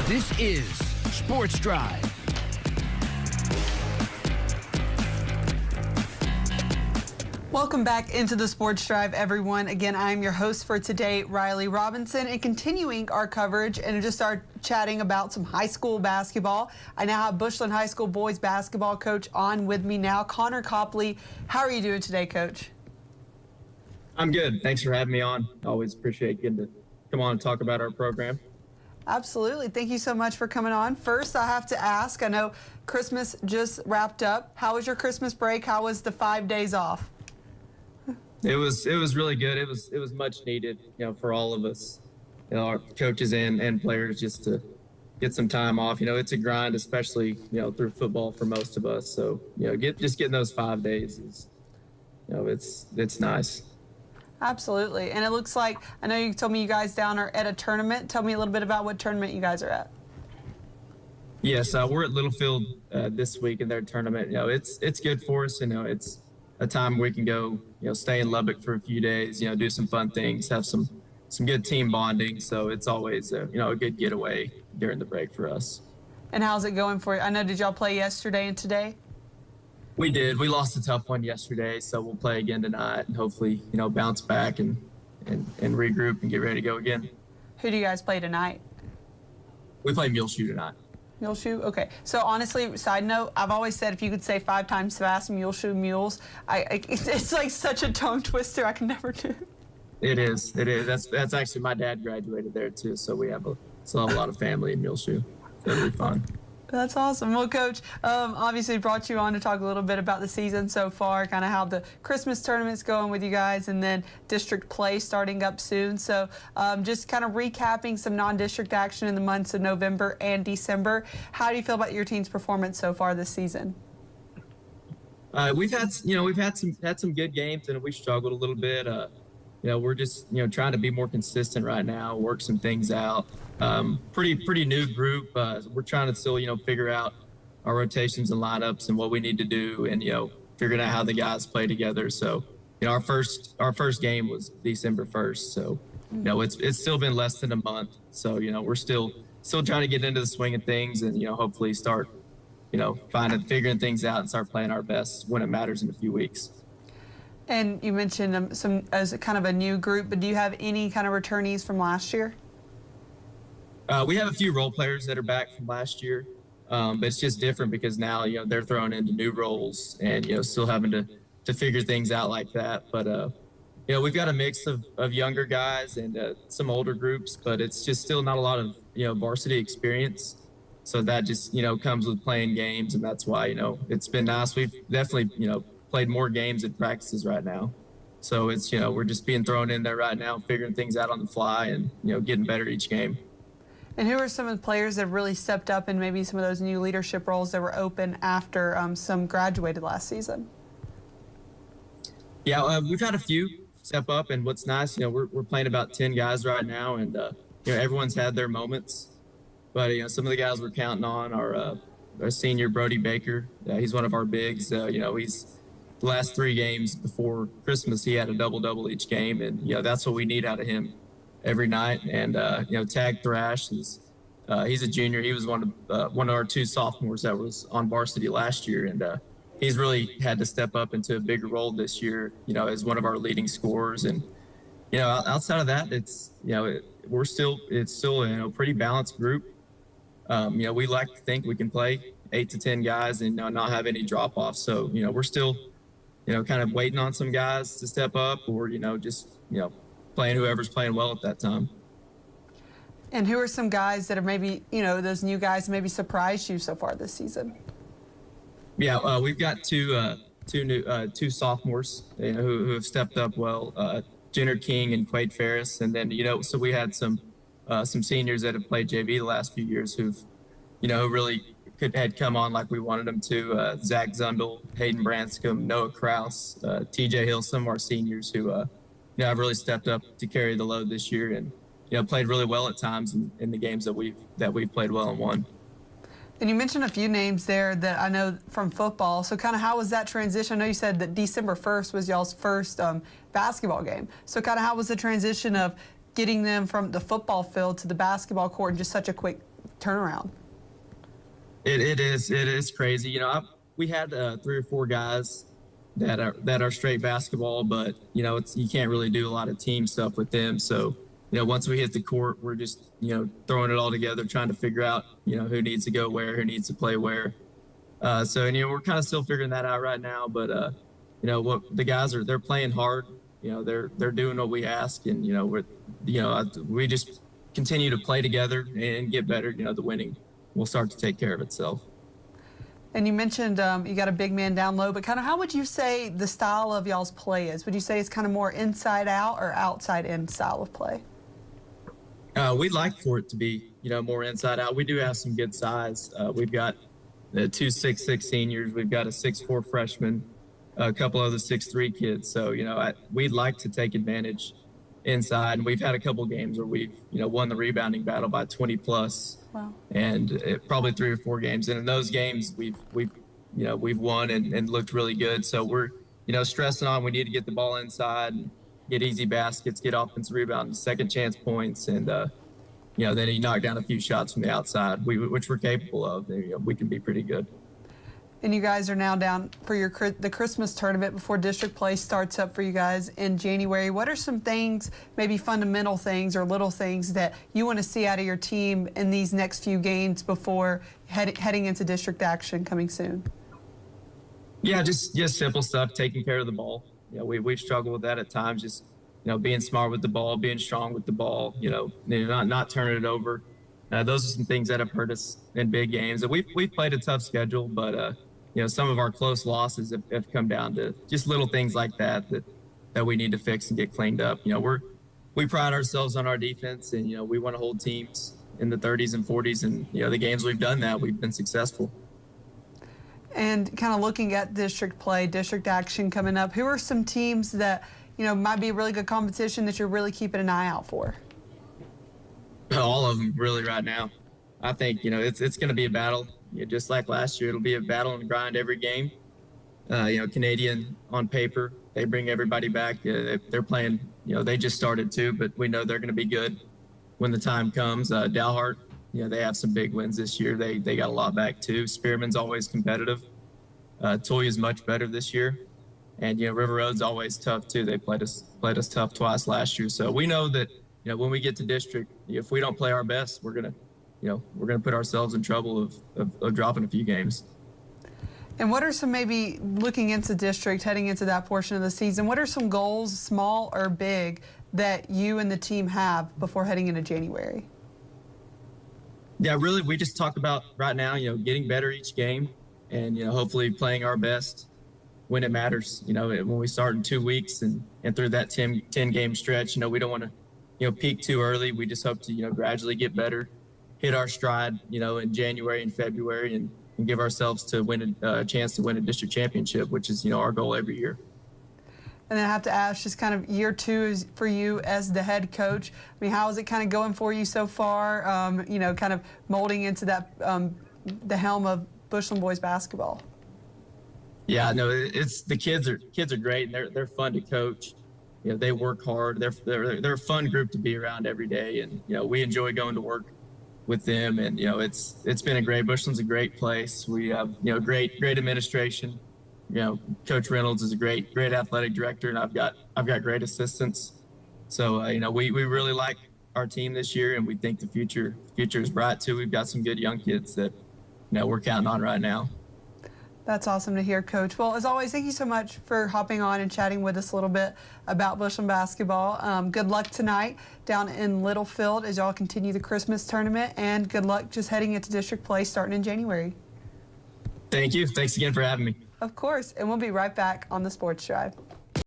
This is Sports Drive. Welcome back into the Sports Drive, everyone. Again, I'm your host for today, Riley Robinson, and continuing our coverage and just start chatting about some high school basketball. I now have Bushland High School boys basketball coach on with me now, Connor Copley. How are you doing today, Coach? I'm good. Thanks for having me on. Always appreciate getting to come on and talk about our program. Absolutely. Thank you so much for coming on. First, I have to ask, I know Christmas just wrapped up. How was your Christmas break? How was the 5 days off? It was really good. It was much needed, for all of us, our coaches and players, just to get some time off. It's a grind, especially through football for most of us. So getting those 5 days is, it's nice. Absolutely. And it looks like, I know you told me you guys down are at a tournament. Tell me a little bit about what tournament you guys are at. Yes, we're at Littlefield this week in their tournament. It's good for us. It's a time we can go, stay in Lubbock for a few days, do some fun things, have some good team bonding. So it's always a good getaway during the break for us. And how's it going for you? I know, did y'all play yesterday and today? We did. We lost a tough one yesterday, so we'll play again tonight and hopefully, bounce back and regroup and get ready to go again. Who do you guys play tonight? We play Muleshoe tonight. Muleshoe? Okay. So honestly, side note, I've always said if you could say 5 times fast, Muleshoe, mules, it's like such a tongue twister I can never do. It is. That's actually, my dad graduated there too, so we still have a lot of family in Muleshoe. So it'll be fun. That's awesome. Well, Coach, obviously brought you on to talk a little bit about the season so far, kind of how the Christmas tournament's going with you guys, and then district play starting up soon. So just kind of recapping some non-district action in the months of November and December. How do you feel about your team's performance so far this season? We've had some good games, and we struggled a little bit. We're just trying to be more consistent right now, work some things out. Pretty new group. We're trying to still figure out our rotations and lineups and what we need to do, and figuring out how the guys play together. So our first game was December 1st. So it's still been less than a month. So we're still trying to get into the swing of things, and hopefully start figuring things out and start playing our best when it matters in a few weeks. And you mentioned some as a kind of a new group, but do you have any kind of returnees from last year? We have a few role players that are back from last year, but it's just different because now they're thrown into new roles and still having to figure things out like that. But we've got a mix of younger guys and some older groups, but it's just still not a lot of varsity experience. So that just comes with playing games, and that's why it's been nice. We've definitely played more games and practices right now. So it's, we're just being thrown in there right now, figuring things out on the fly and, getting better each game. And who are some of the players that have really stepped up in maybe some of those new leadership roles that were open after some graduated last season? Yeah, we've had a few step up, and what's nice, we're playing about 10 guys right now, and, everyone's had their moments. But, some of the guys we're counting on are our senior Brody Baker. He's one of our bigs. He's the last 3 games before Christmas, he had a double-double each game, and that's what we need out of him every night. And Tag Thrash he's a junior. He was one of our 2 sophomores that was on varsity last year, and he's really had to step up into a bigger role this year, as one of our leading scorers. And outside of that, it's it's still a pretty balanced group. We like to think we can play 8 to 10 guys and not have any drop off. So we're still kind of waiting on some guys to step up, or, just, playing whoever's playing well at that time. And who are some guys that are maybe, those new guys maybe surprised you so far this season? Yeah, we've got two sophomores who have stepped up well, Jenner King and Quade Ferris. And then, so we had some seniors that have played JV the last few years who've, who really had come on like we wanted them to. Zach Zundel, Hayden Branscombe, Noah Kraus, TJ Hill, some of our seniors who have really stepped up to carry the load this year, and played really well at times in the games that we've played well and won. And you mentioned a few names there that I know from football. So kind of how was that transition? I know you said that December 1st was y'all's first basketball game. So kind of how was the transition of getting them from the football field to the basketball court in just such a quick turnaround. It is crazy. You know, we had 3 or 4 guys that are straight basketball, but you know, you can't really do a lot of team stuff with them. So, you know, once we hit the court, we're just, you know, throwing it all together, trying to figure out, you know, who needs to go where, who needs to play where. So, and, you know, we're kind of still figuring that out right now. But, you know, what the guys they're playing hard. You know, they're doing what we ask, and you know, we just continue to play together and get better. You know, the winning will start to take care of itself. And you mentioned you got a big man down low, but kind of how would you say the style of y'all's play is? Would you say it's kind of more inside out or outside in style of play? We'd like for it to be, you know, more inside out. We do have some good size. We've got the 2 6'6" seniors. We've got a 6'4" freshman, a couple of the 6'3" kids. So, you know, we'd like to take advantage inside. And we've had a couple games where we've, you know, won the rebounding battle by 20 plus. Wow. And probably 3 or 4 games. And in those games, we've won and looked really good. So we're, you know, stressing on we need to get the ball inside, and get easy baskets, get offensive rebounds, second chance points, and you know, then he knocked down a few shots from the outside, which we're capable of. You know, we can be pretty good. And you guys are now down for the Christmas tournament before district play starts up for you guys in January. What are some things, maybe fundamental things or little things, that you want to see out of your team in these next few games before heading into district action coming soon? Yeah, just simple stuff, taking care of the ball. You know, we've struggled with that at times. Just, you know, being smart with the ball, being strong with the ball. You know, not turning it over. Those are some things that have hurt us in big games. And we've played a tough schedule, but you know, some of our close losses have come down to just little things like that we need to fix and get cleaned up. You know, we pride ourselves on our defense, and you know, we want to hold teams in the 30s and 40s, and you know, the games we've done that, we've been successful. And kind of looking at district play, district action coming up, who are some teams that, you know, might be a really good competition that you're really keeping an eye out for? All of them, really, right now. I think, you know, it's going to be a battle. You know, just like last year, it'll be a battle and grind every game. You know, Canadian on paper, they bring everybody back. They're playing, you know, they just started too, but we know they're going to be good when the time comes. Dalhart, you know, they have some big wins this year. They got a lot back too. Spearman's always competitive. Toya's much better this year. And, you know, River Road's always tough too. They played us tough twice last year. So we know that, you know, when we get to district, if we don't play our best, we're going to put ourselves in trouble of dropping a few games. And what are some, maybe looking into district, heading into that portion of the season, what are some goals, small or big, that you and the team have before heading into January? Yeah, really, we just talk about right now, you know, getting better each game, and, you know, hopefully playing our best when it matters. You know, when we start in 2 weeks and through that 10 game stretch, you know, we don't want to, you know, peak too early. We just hope to, you know, gradually get better, hit our stride, you know, in January and February, and give ourselves to win a chance to win a district championship, which is, you know, our goal every year. And then I have to ask, just kind of year 2 is for you as the head coach. I mean, how is it kind of going for you so far? You know, kind of molding into that the helm of Bushland boys basketball. Yeah, no, it's the kids are great, and they're fun to coach. You know, they work hard. They're a fun group to be around every day, and you know, we enjoy going to work with them. And you know, it's been a great. Bushland's a great place. We have, you know, great administration. You know, Coach Reynolds is a great athletic director, and I've got great assistants. So you know, we really like our team this year, and we think the future is bright too. We've got some good young kids that, you know, we're counting on right now. That's awesome to hear, Coach. Well, as always, thank you so much for hopping on and chatting with us a little bit about Bushland basketball. Good luck tonight down in Littlefield as y'all continue the Christmas tournament, and good luck just heading into district play starting in January. Thank you. Thanks again for having me. Of course, and we'll be right back on the Sports Drive.